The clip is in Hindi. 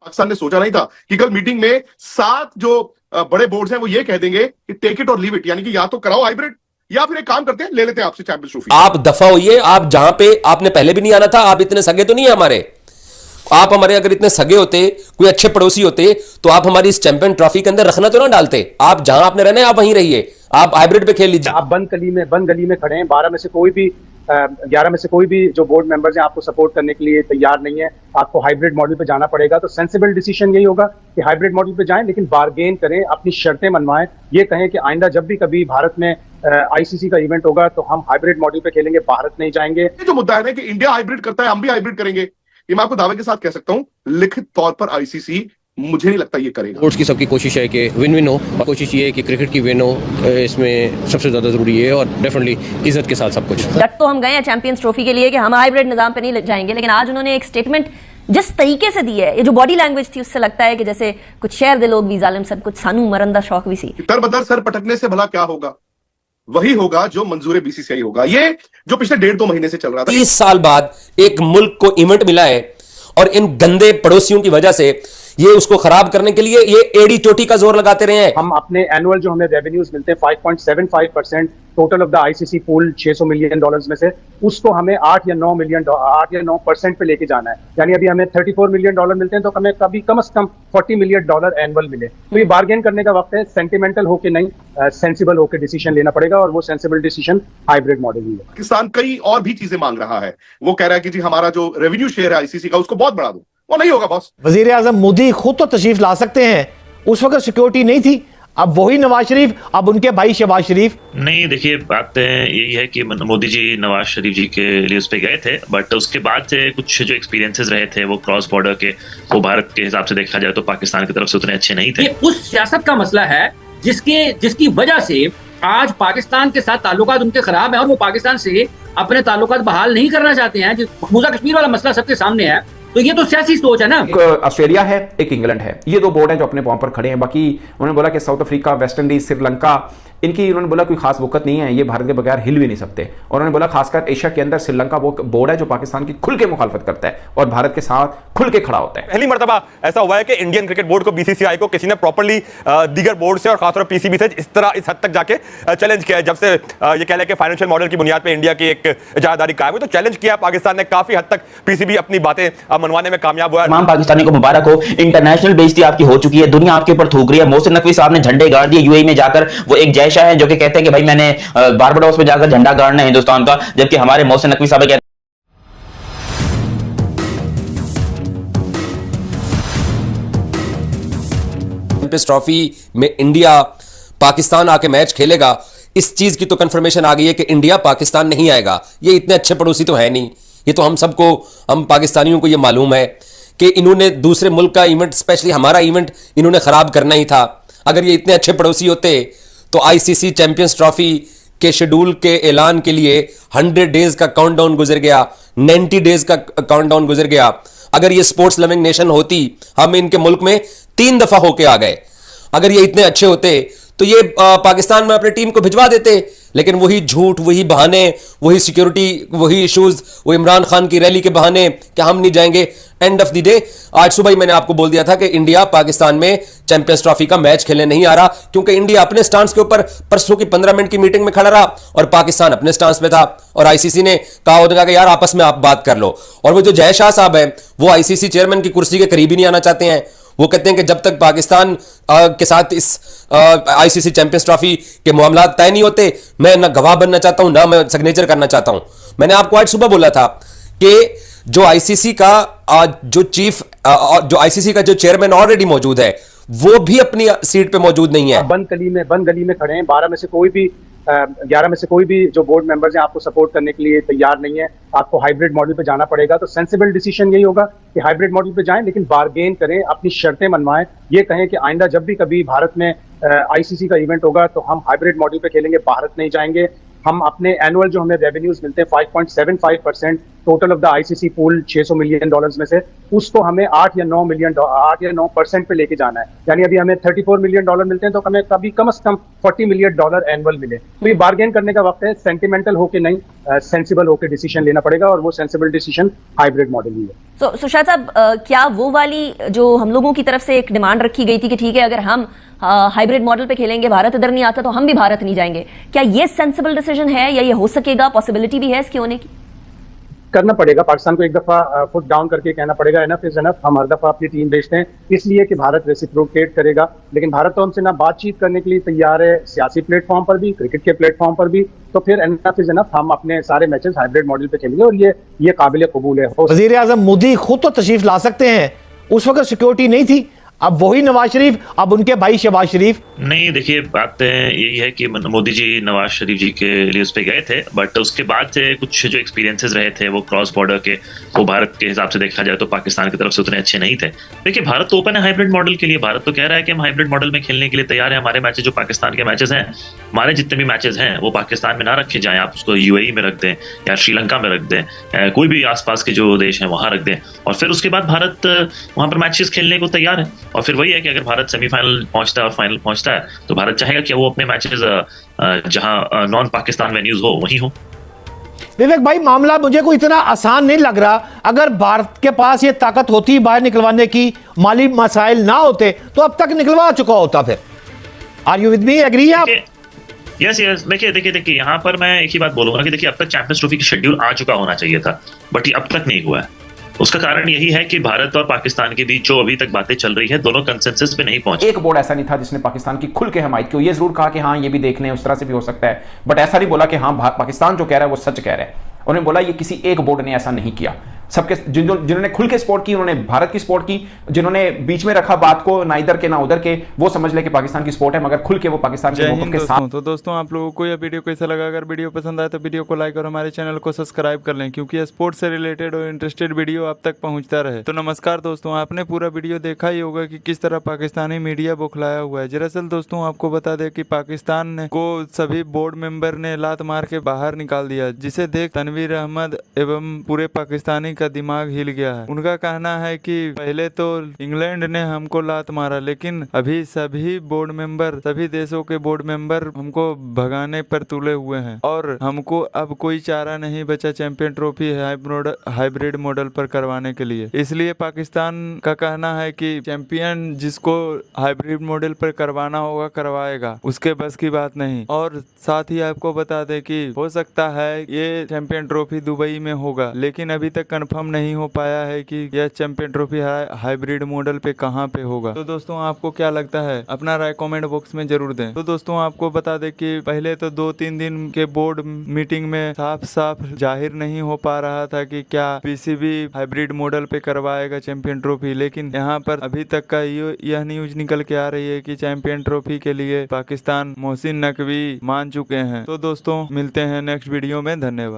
पाकिस्तान ने सोचा नहीं था कि कल मीटिंग में 7 जो बड़े बोर्ड्स हैं वो ये कह देंगे कि टेक इट और लीव इट, यानी कि या तो कराओ हाइब्रिड या फिर एक काम करते हैं, ले लेते हैं आपसे चैंपियंस ट्रॉफी। आप दफा होइए, आप जहां पे आपने पहले भी नहीं आना था, आप इतने सगे तो नहीं है हमारे। आप हमारे अगर इतने सगे होते, कोई अच्छे पड़ोसी होते, तो आप हमारी इस चैंपियन ट्रॉफी के अंदर रखना तो ना डालते। आप जहां आपने रहना है आप वहीं रहिए, आप हाइब्रिड पे खेल लीजिए। आप बंद गली में खड़े हैं, 11 में से कोई भी जो बोर्ड मेंबर्स हैं आपको सपोर्ट करने के लिए तैयार नहीं है। आपको हाइब्रिड मॉडल पे जाना पड़ेगा। तो सेंसिबल डिसीजन यही होगा कि हाइब्रिड मॉडल पे जाएं, लेकिन बार्गेन करें, अपनी शर्तें मनवाएं। ये कहें कि आइंदा जब भी कभी भारत में आईसीसी का इवेंट होगा तो हम हाइब्रिड मॉडल पे खेलेंगे, भारत नहीं जाएंगे। जो मुद्दा है ना कि इंडिया हाइब्रिड करता है, हम भी हाइब्रिड करेंगे, ये मैं आपको दावे के साथ कह सकता हूं। लिखित तौर पर आईसीसी मुझे नहीं लगता ये करेगा। स्पोर्ट्स की सबकी कोशिश है कि विन विन हो, और कोशिश ये है कि क्रिकेट की विन हो, इसमें सबसे ज्यादा जरूरी है, और डेफिनेटली इज्जत के साथ सब कुछ। डट तो हम गए हैं चैंपियंस ट्रॉफी के लिए कि हम हाइब्रिड निजाम पे नहीं जाएंगे, लेकिन आज उन्होंने एक स्टेटमेंट जिस तरीके से दी है, ये जो बॉडी लैंग्वेज थी, उससे लगता है कि जैसे कुछ शहर दे लोग भी जालिम सब, कुछ सानू मरंदा शौक भी सी। तर बदर सर पटकने से भला क्या होगा? वही होगा जो मंजूर बीसीसीआई होगा। ये जो पिछले 1.5-2 महीने से चल रहा था। 30 साल बाद एक मुल्क को इवेंट मिला है, और इन गंदे पड़ोसियों की वजह से ये उसको खराब करने के लिए ये एड़ी चोटी का जोर लगाते रहे हैं। हम अपने एनुअल जो हमें रेवेन्यूज मिलते हैं 5.75% total of the ICC pool $600 million में से, उसको हमें 8 या 9% पे लेके जाना है। यानी अभी हमें $34 मिलियन मिलते हैं, तो हमें कभी कम से कम $40 मिलियन एनुअल मिले। तो ये बार्गेन करने का वक्त है, सेंटिमेंटल होके नहीं, सेंसिबल होके डिसीजन लेना पड़ेगा, और वो सेंसिबल डिसीजन हाइब्रिड मॉडल ही है। पाकिस्तान कई और भी चीजें मांग रहा है। वो कह रहा है कि जी हमारा जो रेवेन्यू शेयर है आईसीसी का उसको बहुत बढ़ा दो। वो नहीं होगा बॉस। वजीर आजम मोदी खुद तो तशरीफ ला सकते हैं, उस वक्त सिक्योरिटी नहीं थी। अब वही नवाज शरीफ, अब उनके भाई शहबाज शरीफ। नहीं, देखिए बात यही है कि मोदी जी नवाज शरीफ जी के लिए उस पर गए थे, बट उसके बाद से कुछ जो एक्सपीरियंसेस रहे थे वो क्रॉस बॉर्डर के, वो भारत के हिसाब से देखा जाए तो पाकिस्तान की तरफ से उतने अच्छे नहीं थे। ये उस सियासत का मसला है जिसकी वजह से आज पाकिस्तान के साथ ताल्लुकात उनके खराब है, और वो पाकिस्तान से अपने ताल्लुकात बहाल नहीं करना चाहते हैं। मकबूजा कश्मीर वाला मसला सबके सामने है, तो ये तो सियासी सोच है ना। एक ऑस्ट्रेलिया है, एक इंग्लैंड है, ये 2 बोर्ड हैं जो अपने पांव पर खड़े हैं। बाकी उन्होंने बोला कि south Africa, West Indies, Sri Lanka, इनकी उन्होंने बोला कोई खास वक्त नहीं है, ये भारत के बगैर हिल भी नहीं सकते। और उन्होंने बोला खासकर एशिया के अंदर श्रीलंका वो बोर्ड है जो पाकिस्तान की खुल के मुखालफत करता है और भारत के साथ खुल के खड़ा होता है। पहली मर्तबा ऐसा हुआ है कि इंडियन क्रिकेट बोर्ड को, बीसीसीआई को किसी ने प्रॉपर्ली दीगर बोर्ड से और खासतौर पर पीसीबी से इस हद तक जाके चैलेंज किया है। जब से ये कह लें कि फाइनेंशियल मॉडल की बुनियाद पर इंडिया की एक इजारादारी कायम हुई, तो चैलेंज किया पाकिस्तान ने काफी हद तक। पीसीबी अपनी बातें मनवाने में कामयाब हुआ है। तमाम पाकिस्तानी को मुबारक हो, इंटरनेशनल बेइज्जती आपकी हो चुकी है, दुनिया आपके ऊपर थूक रही है। मोहसिन नकवी साहब ने झंडे गाड़ दिए यूएई में जाकर। वो एक जयशाह है जो कि कहते हैं कि भाई मैंने बारबाडोस में जाकर झंडा गाड़ना है हिंदुस्तान का, जबकि हमारे मोहसिन नकवी साहब कहते चैंपियंस ट्रॉफी में इंडिया पाकिस्तान आके मैच खेलेगा, इस चीज की तो कंफर्मेशन आ गई है कि इंडिया पाकिस्तान नहीं आएगा। ये इतने अच्छे पड़ोसी तो है नहीं, ये तो हम पाकिस्तानियों को ये मालूम है कि इन्होंने दूसरे मुल्क का इवेंट, स्पेशली हमारा इवेंट, इन्होंने खराब करना ही था। अगर ये इतने अच्छे पड़ोसी होते तो आईसीसी चैंपियंस ट्रॉफी के शेड्यूल के ऐलान के लिए 100 डेज का काउंटडाउन गुजर गया, 90 डेज का काउंटडाउन गुजर गया। अगर ये स्पोर्ट्स लविंग नेशन होती, हम इनके मुल्क में 3 दफा होके आ गए। अगर ये इतने अच्छे होते तो ये पाकिस्तान में अपनी टीम को भिजवा देते, लेकिन वही झूठ, वही बहाने, वही सिक्योरिटी, वही इश्यूज, वो इमरान खान की रैली के बहाने कि हम नहीं जाएंगे। एंड ऑफ द डे आज सुबह ही मैंने आपको बोल दिया था कि इंडिया पाकिस्तान में चैंपियंस ट्रॉफी का मैच खेलने नहीं आ रहा, क्योंकि इंडिया अपने स्टांस के ऊपर परसों की 15 मिनट की मीटिंग में खड़ा रहा और पाकिस्तान अपने स्टांस में था। और आईसीसी ने कहा होगा कि यार आपस में आप बात कर लो। और वो जो जय शाह साहब है, वो आईसीसी चेयरमैन की कुर्सी के करीब ही नहीं आना चाहते हैं। वो कहते हैं कि जब तक पाकिस्तान के साथ इस आईसीसी चैंपियंस ट्रॉफी के मामला तय नहीं होते, मैं ना गवाह बनना चाहता हूं, ना मैं सिग्नेचर करना चाहता हूं। मैंने आपको आज सुबह बोला था कि जो आईसीसी का जो आईसीसी का जो चेयरमैन ऑलरेडी मौजूद है, वो भी अपनी सीट पे मौजूद नहीं है। बंद गली में खड़े हैं, 11 में से कोई भी जो बोर्ड मेंबर्स हैं आपको सपोर्ट करने के लिए तैयार नहीं है। आपको हाइब्रिड मॉडल पे जाना पड़ेगा। तो सेंसिबल डिसीजन यही होगा कि हाइब्रिड मॉडल पे जाएं, लेकिन बार्गेन करें, अपनी शर्तें मनवाएं। ये कहें कि आइंदा जब भी कभी भारत में आईसीसी का इवेंट होगा तो हम हाइब्रिड मॉडल पे खेलेंगे, भारत नहीं जाएंगे। हम अपने एनुअल जो हमें रेवेन्यूज मिलते हैं 5.75% total of the ICC pool $600 million में से उसको हमें 8 या 9% पे लेके जाना है। यानी अभी हमें $34 मिलियन मिलते हैं तो हमें कभी कम से कम $40 मिलियन एनुअल मिले। तो ये बार्गेन करने का वक्त है, सेंटिमेंटल होके नहीं, सेंसिबल होके डिसीजन लेना पड़ेगा, और वो सेंसिबल डिसीजन हाइब्रिड मॉडल ही है। तो सुशांत साहब, क्या वो वाली जो हम लोगों की तरफ से एक डिमांड रखी गई थी कि ठीक है अगर हम हाइब्रिड मॉडल पे खेलेंगे, भारत इधर नहीं आता तो हम भी भारत नहीं जाएंगे, क्या ये सेंसिबल डिसीजन है या ये हो सकेगा, पॉसिबिलिटी भी है इसके होने की? करना पड़ेगा, पाकिस्तान को एक दफा फुट डाउन करके कहना पड़ेगा एनफ इज एनफ। हम हर दफा अपनी टीम भेजते हैं इसलिए कि भारत रेसिप्रोकेट करेगा, लेकिन भारत तो हमसे ना बातचीत करने के लिए तैयार है, सियासी प्लेटफॉर्म पर भी, क्रिकेट के प्लेटफॉर्म पर भी। तो फिर एनफ इज एनफ, हम अपने सारे मैचेस हाइब्रिड मॉडल पे खेलेंगे और ये काबिल कबूल है। वजीर आजम मोदी खुद तो तशरीफ ला सकते हैं, उस वक्त सिक्योरिटी नहीं थी, अब वही नवाज शरीफ, अब उनके भाई शहबाज शरीफ। नहीं, देखिए बात यही है कि मोदी जी नवाज शरीफ जी के लिए उस पर गए थे, बट उसके बाद से कुछ जो एक्सपीरियंसेस रहे थे वो क्रॉस बॉर्डर के, वो भारत के हिसाब से देखा जाए तो पाकिस्तान की तरफ से उतने अच्छे नहीं थे। देखिए भारत तो ओपन है हाइब्रिड मॉडल के लिए, भारत तो कह रहा है कि हम हाइब्रिड मॉडल में खेलने के लिए तैयार है। हमारे मैचेस जो पाकिस्तान के मैचेस हैं, हमारे जितने भी मैचेस हैं वो पाकिस्तान में ना रखे जाएं, आप उसको यूएई में रख दें या श्रीलंका में रख दें, कोई भी आसपास के जो देश हैं वहां रख दें, और फिर उसके बाद भारत वहां पर मैचेस खेलने को तैयार है। और फिर वही है कि अगर भारत सेमीफाइनल पहुंचता है और फाइनल पहुंचता है तो भारत चाहेगा कि वो अपने मैचेस जहां नॉन पाकिस्तान वेन्यूज हो वहीं हो। विवेक भाई, मामला मुझे कोई इतना आसान नहीं लग रहा। अगर भारत के पास ये ताकत होती बाहर निकलवाने की, माली मसाइल ना होते तो अब तक निकलवा चुका होता। फिर are you with me, agree आप? यस यस, देखिए यहाँ पर मैं एक ही बात बोलूंगा कि देखिए अब तक चैंपियंस ट्रॉफी की शेड्यूल आ चुका होना चाहिए था, बट ये अब तक नहीं हुआ है। उसका कारण यही है कि भारत और पाकिस्तान के बीच जो अभी तक बातें चल रही है, दोनों कंसेंसस पे नहीं पहुंचे। एक बोर्ड ऐसा नहीं था जिसने पाकिस्तान की खुल के हमायत की। ये जरूर कहा कि हाँ ये भी देख लें, उस तरह से भी हो सकता है, बट ऐसा नहीं बोला कि हाँ पाकिस्तान जो कह रहा है वो सच कह रहा है। उन्होंने बोला ये किसी एक बोर्ड ने ऐसा नहीं किया। सबके जिन्होंने खुल के सपोर्ट की उन्होंने भारत की सपोर्ट की, जिन्होंने बीच में रखा बात को ना इधर के ना उधर के, वो समझ ले कि पाकिस्तान की सपोर्ट है, मगर खुल के वो पाकिस्तान के मौक़िफ़ के साथ। तो दोस्तों आप लोगों को यह वीडियो कैसा लगा? अगर वीडियो पसंद आए तो वीडियो को लाइक और हमारे चैनल को सब्सक्राइब कर लें, क्योंकि स्पोर्ट्स से रिलेटेड और इंटरेस्टेड वीडियो आप तक पहुंचता रहे। तो नमस्कार दोस्तों, आपने पूरा वीडियो देखा ही होगा कि किस तरह पाकिस्तानी मीडिया बौखलाया हुआ है। दरअसल दोस्तों आपको बता दें कि पाकिस्तान को सभी बोर्ड मेंबर ने लात मार के बाहर निकाल दिया, जिसे देख तनवीर अहमद एवं पूरे पाकिस्तानी का दिमाग हिल गया है। उनका कहना है कि पहले तो इंग्लैंड ने हमको लात मारा, लेकिन अभी सभी बोर्ड मेंबर, सभी देशों के बोर्ड मेंबर हमको भगाने पर तुले हुए हैं और हमको अब कोई चारा नहीं बचा चैंपियन ट्रॉफी हाइब्रिड मॉडल पर करवाने के लिए। इसलिए पाकिस्तान का कहना है कि चैंपियन जिसको हाइब्रिड मॉडल पर करवाना होगा करवाएगा, उसके बस की बात नहीं। और साथ ही आपको बता दें कि हो सकता है ये चैंपियन ट्रॉफी दुबई में होगा, लेकिन अभी तक कंफर्म नहीं हो पाया है कि यह चैंपियन ट्रॉफी हाइब्रिड मॉडल पे कहां पे होगा। तो दोस्तों आपको क्या लगता है, अपना राय कमेंट बॉक्स में जरूर दें। तो दोस्तों आपको बता दें कि पहले तो 2-3 दिन के बोर्ड मीटिंग में साफ साफ जाहिर नहीं हो पा रहा था कि क्या पीसीबी हाइब्रिड मॉडल पे करवाएगा चैंपियन ट्रॉफी, लेकिन यहाँ पर अभी तक का यह न्यूज निकल के आ रही है कि चैंपियन ट्रॉफी के लिए पाकिस्तान मोहसिन नकवी मान चुके हैं। तो दोस्तों मिलते हैं नेक्स्ट वीडियो में, धन्यवाद।